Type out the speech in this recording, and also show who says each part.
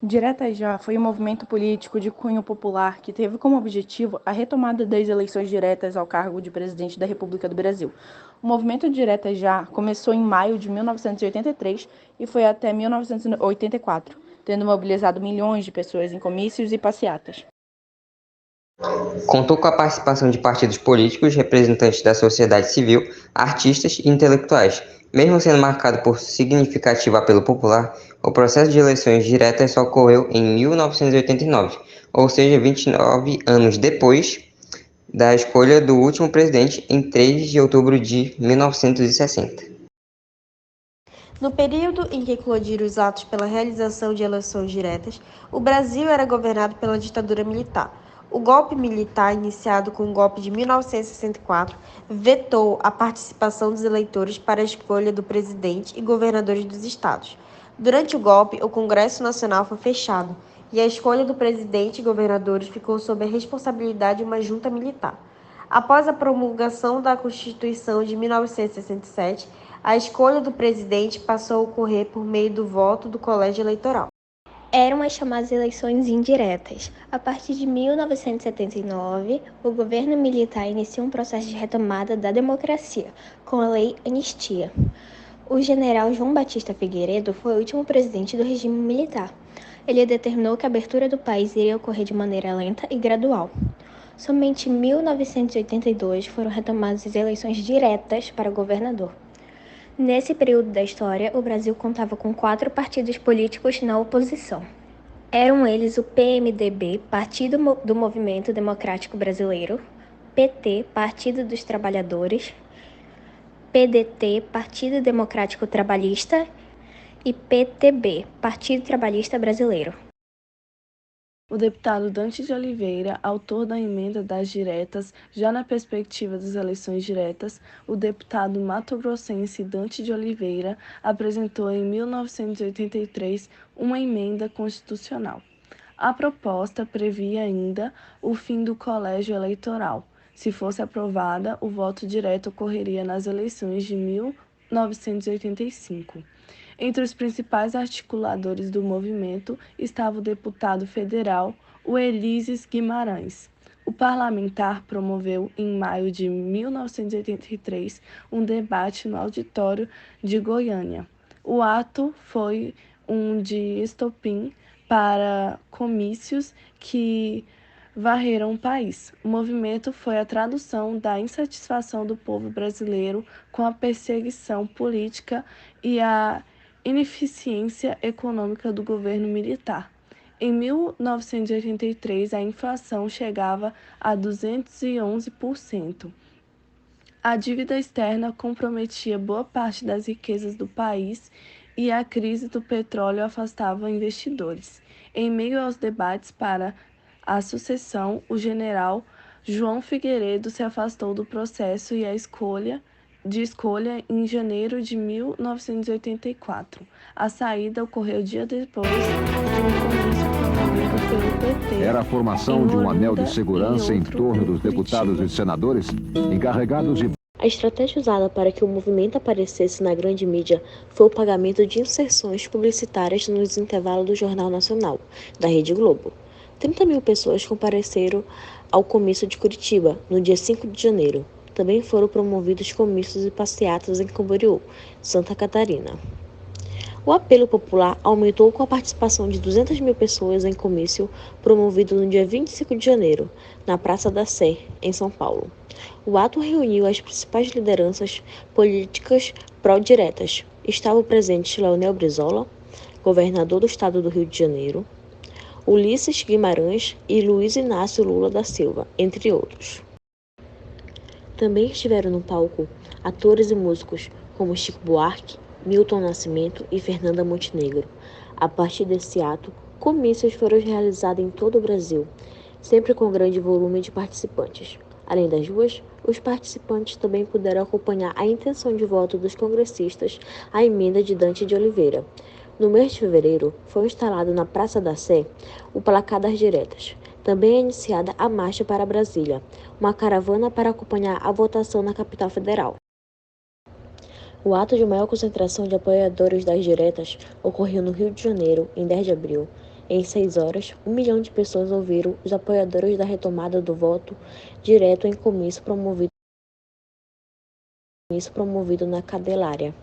Speaker 1: Direta Já foi um movimento político de cunho popular que teve como objetivo a retomada das eleições diretas ao cargo de presidente da República do Brasil. O movimento Direta Já começou em maio de 1983 e foi até 1984, tendo mobilizado milhões de pessoas em comícios e passeatas.
Speaker 2: Contou com a participação de partidos políticos, representantes da sociedade civil, artistas e intelectuais. Mesmo sendo marcado por significativo apelo popular, o processo de eleições diretas só ocorreu em 1989, ou seja, 29 anos depois da escolha do último presidente em 3 de outubro de 1960.
Speaker 3: No período em que eclodiram os atos pela realização de eleições diretas, o Brasil era governado pela ditadura militar. O golpe militar, iniciado com o golpe de 1964, vetou a participação dos eleitores para a escolha do presidente e governadores dos estados. Durante o golpe, o Congresso Nacional foi fechado e a escolha do presidente e governadores ficou sob a responsabilidade de uma junta militar. Após a promulgação da Constituição de 1967, a escolha do presidente passou a ocorrer por meio do voto do colégio eleitoral.
Speaker 4: Eram as chamadas eleições indiretas. A partir de 1979, o governo militar iniciou um processo de retomada da democracia, com a Lei Anistia. O general João Batista Figueiredo foi o último presidente do regime militar. Ele determinou que a abertura do país iria ocorrer de maneira lenta e gradual. Somente em 1982 foram retomadas as eleições diretas para governador. Nesse período da história, o Brasil contava com 4 partidos políticos na oposição. Eram eles o PMDB, Partido do Movimento Democrático Brasileiro, PT, Partido dos Trabalhadores, PDT, Partido Democrático Trabalhista e PTB, Partido Trabalhista Brasileiro.
Speaker 1: O deputado Dante de Oliveira, autor da emenda das diretas, já na perspectiva das eleições diretas, o deputado mato-grossense Dante de Oliveira apresentou em 1983 uma emenda constitucional. A proposta previa ainda o fim do colégio eleitoral. Se fosse aprovada, o voto direto ocorreria nas eleições de 1985. Entre os principais articuladores do movimento estava o deputado federal Ulisses Guimarães. O parlamentar promoveu, em maio de 1983, um debate no auditório de Goiânia. O ato foi um de estopim para comícios que varreram o país. O movimento foi a tradução da insatisfação do povo brasileiro com a perseguição política e a ineficiência econômica do governo militar. Em 1983, a inflação chegava a 211%. A dívida externa comprometia boa parte das riquezas do país e a crise do petróleo afastava investidores. Em meio aos debates para a sucessão, o general João Figueiredo se afastou do processo e a escolha em janeiro de 1984. A saída ocorreu dia depois de um comício promovido pelo PT.
Speaker 5: Era a formação de um anel de segurança em torno dos deputados e senadores encarregados de...
Speaker 3: A estratégia usada para que o movimento aparecesse na grande mídia foi o pagamento de inserções publicitárias nos intervalos do Jornal Nacional, da Rede Globo. 30 mil pessoas compareceram ao comício de Curitiba, no dia 5 de janeiro. Também foram promovidos comícios e passeatas em Camboriú, Santa Catarina. O apelo popular aumentou com a participação de 200 mil pessoas em comício promovido no dia 25 de janeiro, na Praça da Sé, em São Paulo. O ato reuniu as principais lideranças políticas pró-diretas. Estavam presentes Leonel Brizola, governador do estado do Rio de Janeiro, Ulisses Guimarães e Luiz Inácio Lula da Silva, entre outros. Também estiveram no palco atores e músicos como Chico Buarque, Milton Nascimento e Fernanda Montenegro. A partir desse ato, comícios foram realizados em todo o Brasil, sempre com grande volume de participantes. Além das ruas, os participantes também puderam acompanhar a intenção de voto dos congressistas à emenda de Dante de Oliveira. No mês de fevereiro, foi instalado na Praça da Sé o placar das diretas. Também é iniciada a Marcha para Brasília, uma caravana para acompanhar a votação na capital federal. O ato de maior concentração de apoiadores das diretas ocorreu no Rio de Janeiro, em 10 de abril, Em 6 horas, 1 milhão de pessoas ouviram os apoiadores da retomada do voto direto em comício promovido na Candelária.